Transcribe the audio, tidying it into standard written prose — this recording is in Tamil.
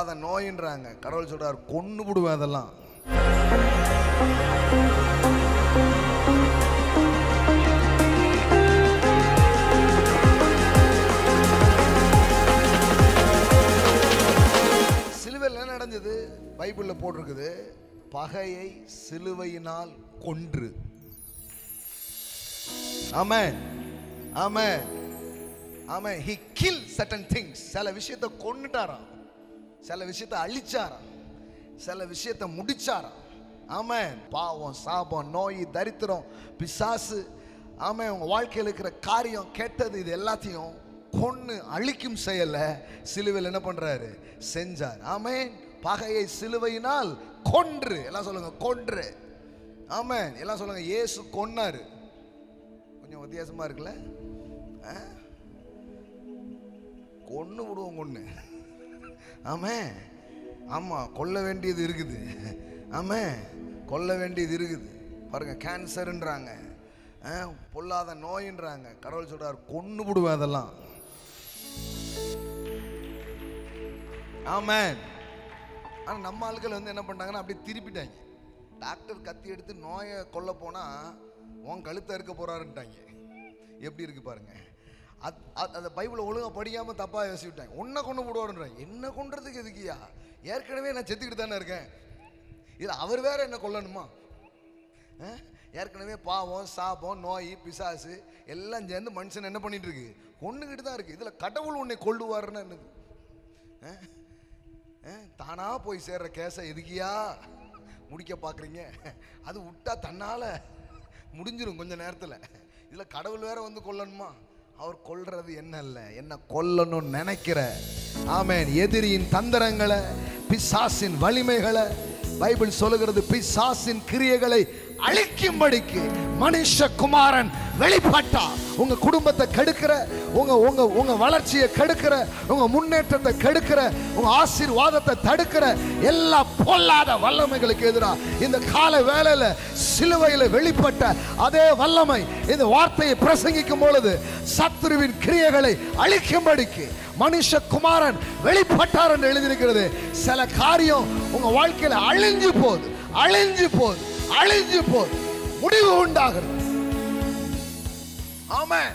பொல்லாத நோயின்றாங்க. கடவுள் சொல்றார், கொன்னு விடுவேன் அதெல்லாம். சிலுவையில் என்ன நடந்தது? பைபிள்ல போட்டிருக்குது, பகையை சிலுவையினால் கொன்று. ஆமென், ஆமென், ஆமென். He killed certain things. சில விஷயத்தை கொன்னுட்டாராம், சில விஷயத்தை அழிச்சாராம், சில விஷயத்தை முடிச்சாராம். ஆமென். பாவம், சாபம், நோய், தரித்திரம், பிசாசு, ஆமென், உங்க வாழ்க்கையில் இருக்கிற காரியம், கெட்டது, இது எல்லாத்தையும் கொன்னு அழிக்கும் செயல சிலுவையில் என்ன பண்றாரு? செஞ்சார். ஆமென். பகையை சிலுவையினால் கொன்று. எல்லாம் சொல்லுங்க, கொன்று. ஆமென். எல்லாம் சொல்லுங்க, இயேசு கொன்னாரு. கொஞ்சம் வித்தியாசமா இருக்குல்ல? கொன்னு விடுவோம், கொன்னு. ஆமென். ஆமா, கொல்ல வேண்டியது இருக்குது. ஆமென், கொல்ல வேண்டியது இருக்குது. பாருங்க, கேன்சர்ன்றாங்க, பொல்லாத நோயின்றாங்க. கடவுள் சொல்றார், கொன்னு விடுவேன் அதெல்லாம். ஆமென். ஆனா நம்ம ஆட்கள் வந்து என்ன பண்ணாங்கன்னா, அப்படியே திருப்பிட்டாங்க. டாக்டர் கத்தி எடுத்து நோயை கொல்ல போனா உன் கழுத்தை இருக்க போறாருன்ட்டாங்க. எப்படி இருக்கு பாருங்க. அந்த பைபிளை ஒழுங்கா படிக்காம தப்பா யோசிச்சுட்டாங்க. உன்னை கொண்டு விடுவாருன்றாங்க. என்ன கொன்றதுக்கு எதுக்கியா? ஏற்கனவே நான் செத்துக்கிட்டு தானே இருக்கேன். இது அவர் வேற என்ன கொல்லணுமா? ஏற்கனவே பாவம், சாபம், நோய், பிசாசு எல்லாம் சேர்ந்து மனுஷன் என்ன பண்ணிட்டு இருக்கு? கொண்டுகிட்டு தான் இருக்கு. இதுல கடவுள் உன்னை கொள்ளுவாருன்னு என்னது? தானா போய் சேர்ற கேஸை எதுக்கியா முடிக்க பாக்குறீங்க? அது விட்டா தன்னால முடிஞ்சிடும் கொஞ்ச நேரத்துல. இதுல கடவுள் வேற வந்து கொல்லணுமா? அவர் கொல்றது என்ன இல்ல, என்ன கொல்லணும்னு நினைக்கிற, ஆமென், எதிரியின் தந்திரங்களை, பிசாசின் வலிமைகளை, பைபிள் சொல்லுகிறது, பிசாசின் கிரியைகளை அழிக்கும்படிக்கு மனுஷகுமாரன் வெளிப்பட்டார். உங்க குடும்பத்தை கெடுக்கிற, உங்க உங்க உங்க வளர்ச்சியை கெடுக்கிற, உங்க முன்னேற்றத்தை கெடுக்கிற, உங்க ஆசீர்வாதத்தை தடுக்கிற எல்லா பொல்லாத வல்லமைகளுக்கு எதிராக இந்த கால வேளையில சிலுவையில வெளிப்பட்ட அதே வல்லமை இந்த வார்த்தையை பிரசங்கிக்கும் பொழுது சத்துருவின் கிரியைகளை அழிக்கும்படிக்கு மனுஷகுமாரன் வெளிப்பட்டார் என்று எழுதியிருக்கிறது. சில காரியம் உங்க வாழ்க்கையில அழிஞ்சு போகுது, அழிஞ்சு போகுது, அழிஞ்சு போகுது, முடிவு உண்டாகிறது. ஆமென்.